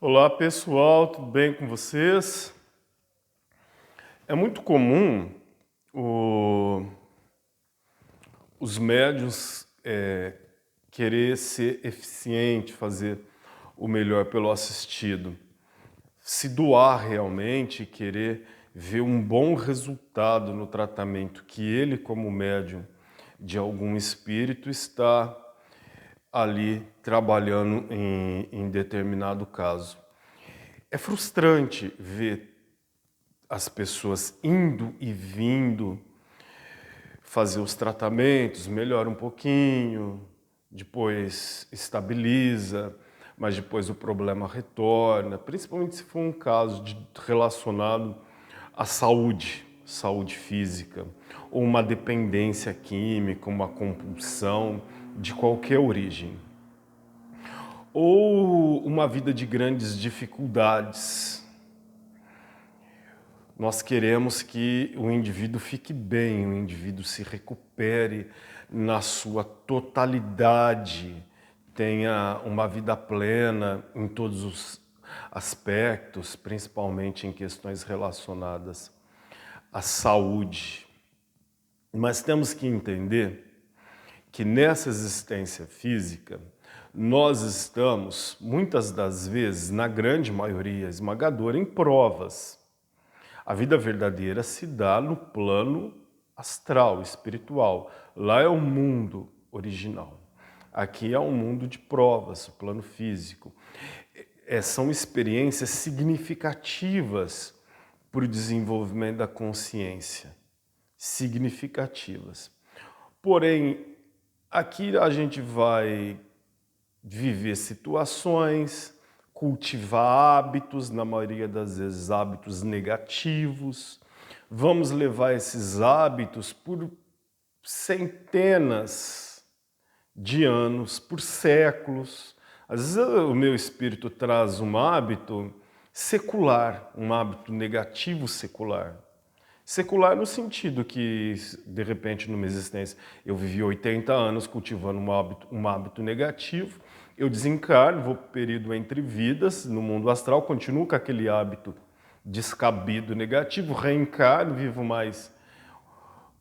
Olá pessoal, tudo bem com vocês? É muito comum os médiuns querer ser eficiente, fazer o melhor pelo assistido, se doar realmente, querer ver um bom resultado no tratamento que ele, como médium de algum espírito, está ali trabalhando em determinado caso. É frustrante ver as pessoas indo e vindo fazer os tratamentos, melhora um pouquinho, depois estabiliza, mas depois o problema retorna, principalmente se for um caso relacionado à saúde física, ou uma dependência química, uma compulsão de qualquer origem. Ou uma vida de grandes dificuldades. Nós queremos que o indivíduo fique bem, o indivíduo se recupere na sua totalidade, tenha uma vida plena em todos os aspectos, principalmente em questões relacionadas à saúde. Mas temos que entender que nessa existência física, nós estamos, muitas das vezes, na grande maioria esmagadora, em provas. A vida verdadeira se dá no plano astral, espiritual. Lá é o mundo original. Aqui é um mundo de provas, o plano físico. São experiências significativas para o desenvolvimento da consciência. Significativas. Porém, aqui a gente vai viver situações, cultivar hábitos, na maioria das vezes hábitos negativos. Vamos levar esses hábitos por centenas de anos, por séculos. Às vezes o meu espírito traz um hábito secular, um hábito negativo secular. Secular no sentido que, de repente, numa existência, eu vivi 80 anos cultivando um hábito negativo, eu desencarno, vou para o período entre vidas, no mundo astral, continuo com aquele hábito descabido negativo, reencarno, vivo mais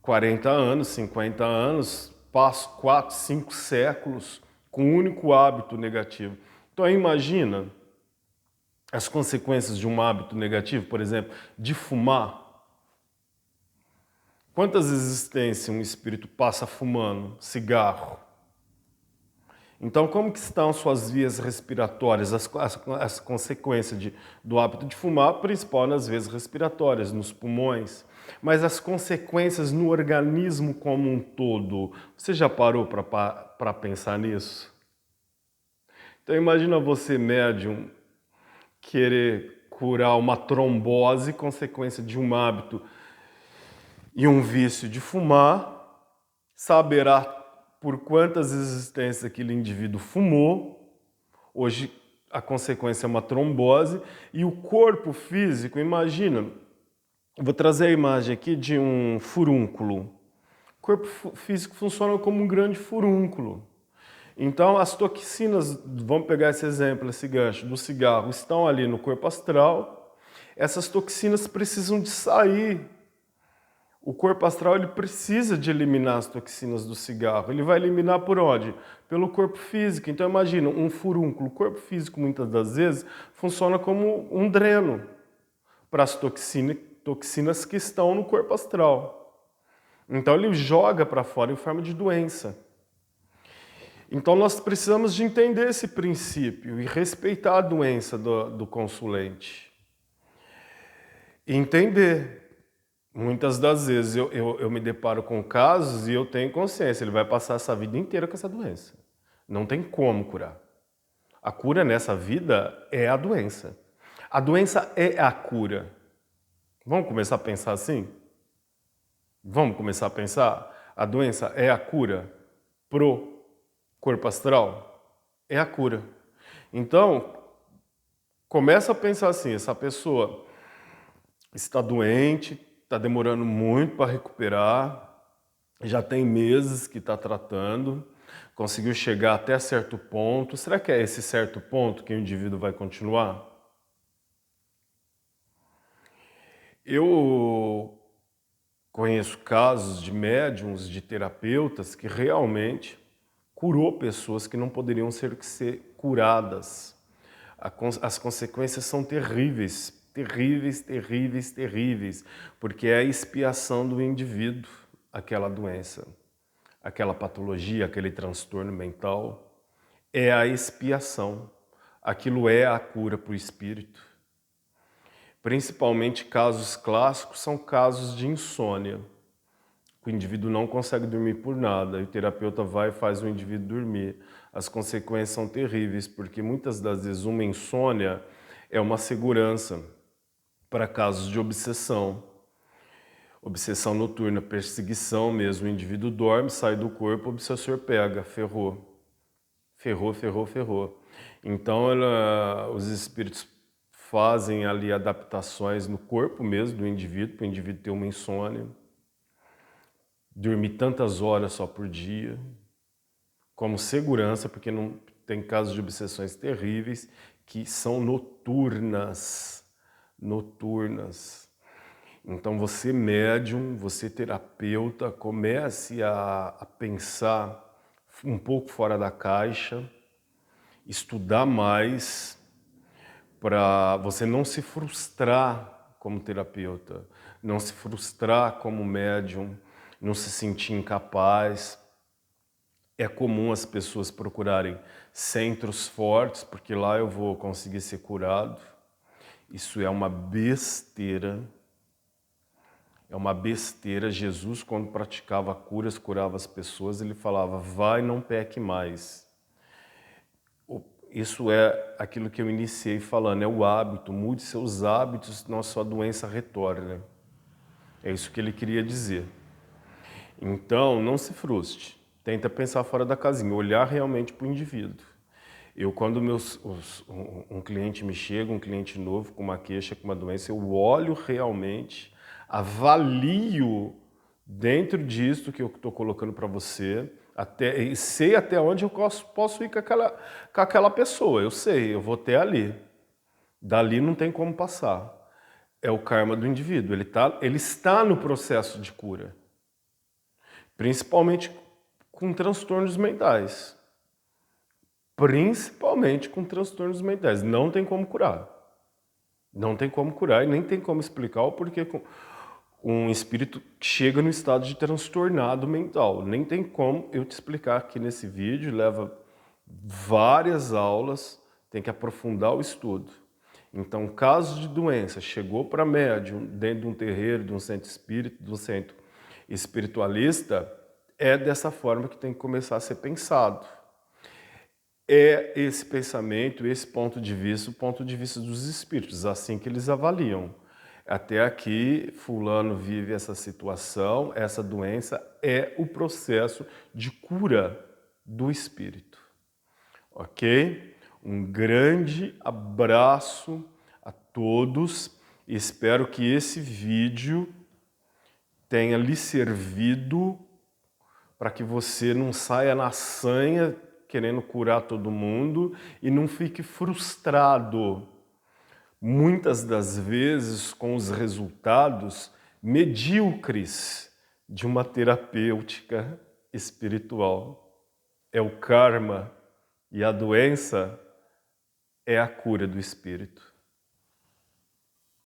40 anos, 50 anos, passo 4, 5 séculos com um único hábito negativo. Então, imagina as consequências de um hábito negativo, por exemplo, de fumar. Quantas existências um espírito passa fumando cigarro? Então, como que estão suas vias respiratórias, as consequências do hábito de fumar, principal nas vias respiratórias, nos pulmões, mas as consequências no organismo como um todo. Você já parou para pensar nisso? Então, imagina você, médium, querer curar uma trombose, consequência de um hábito e um vício de fumar, saberá por quantas existências aquele indivíduo fumou. Hoje a consequência é uma trombose e o corpo físico, imagina, vou trazer a imagem aqui de um furúnculo. O corpo físico funciona como um grande furúnculo. Então as toxinas, vamos pegar esse exemplo, esse gancho do cigarro, estão ali no corpo astral. Essas toxinas precisam de sair. O corpo astral ele precisa de eliminar as toxinas do cigarro. Ele vai eliminar por onde? Pelo corpo físico. Então imagina, um furúnculo. O corpo físico muitas das vezes funciona como um dreno para as toxinas que estão no corpo astral. Então ele joga para fora em forma de doença. Então nós precisamos de entender esse princípio e respeitar a doença do consulente. E entender. Muitas das vezes eu me deparo com casos e eu tenho consciência, ele vai passar essa vida inteira com essa doença. Não tem como curar. A cura nessa vida é a doença. A doença é a cura. Vamos começar a pensar assim? Vamos começar a pensar? A doença é a cura pro corpo astral? É a cura. Então, começa a pensar assim, essa pessoa está doente, está demorando muito para recuperar, já tem meses que está tratando, conseguiu chegar até certo ponto. Será que é esse certo ponto que o indivíduo vai continuar? Eu conheço casos de médiums, de terapeutas que realmente curou pessoas que não poderiam ser curadas. As consequências são terríveis, terríveis, terríveis, terríveis, porque é a expiação do indivíduo, aquela doença, aquela patologia, aquele transtorno mental, é a expiação. Aquilo é a cura para o espírito. Principalmente casos clássicos são casos de insônia. O indivíduo não consegue dormir por nada, e o terapeuta vai e faz o indivíduo dormir. As consequências são terríveis, porque muitas das vezes uma insônia é uma segurança para casos de obsessão. Obsessão noturna, perseguição mesmo. O indivíduo dorme, sai do corpo, o obsessor pega, ferrou. Ferrou, ferrou, ferrou. Então os espíritos fazem ali adaptações no corpo mesmo do indivíduo, para o indivíduo ter uma insônia. Dormir tantas horas só por dia, como segurança, porque não tem casos de obsessões terríveis que são noturnas. Noturnas. Então você médium, você terapeuta, comece a pensar um pouco fora da caixa, estudar mais, para você não se frustrar como terapeuta, não se frustrar como médium, não se sentir incapaz. É comum as pessoas procurarem centros fortes, porque lá eu vou conseguir ser curado. Isso é uma besteira. É uma besteira. Jesus, quando praticava curas, curava as pessoas, ele falava, vai, não peque mais. Isso é aquilo que eu iniciei falando, é o hábito. Mude seus hábitos, senão a sua doença retorna. É isso que ele queria dizer. Então, não se frustre. Tenta pensar fora da casinha, olhar realmente para o indivíduo. Eu, quando um cliente me chega, um cliente novo, com uma queixa, com uma doença, eu olho realmente, avalio dentro disso que eu estou colocando para você, e sei até onde eu posso ir com aquela pessoa. Eu sei, eu vou até ali. Dali não tem como passar. É o karma do indivíduo, ele está no processo de cura. Principalmente com transtornos mentais. Principalmente com transtornos mentais. Não tem como curar. Não tem como curar e nem tem como explicar o porquê um espírito chega no estado de transtornado mental. Nem tem como eu te explicar aqui nesse vídeo, leva várias aulas, tem que aprofundar o estudo. Então, caso de doença, chegou para médium dentro de um terreiro, de um centro espírita, de um centro espiritualista, é dessa forma que tem que começar a ser pensado. É esse pensamento, esse ponto de vista, o ponto de vista dos espíritos, assim que eles avaliam. Até aqui, fulano vive essa situação, essa doença é o processo de cura do espírito. Ok? Um grande abraço a todos. Espero que esse vídeo tenha lhe servido para que você não saia na sanha querendo curar todo mundo e não fique frustrado, muitas das vezes com os resultados medíocres de uma terapêutica espiritual. É o karma e a doença é a cura do espírito.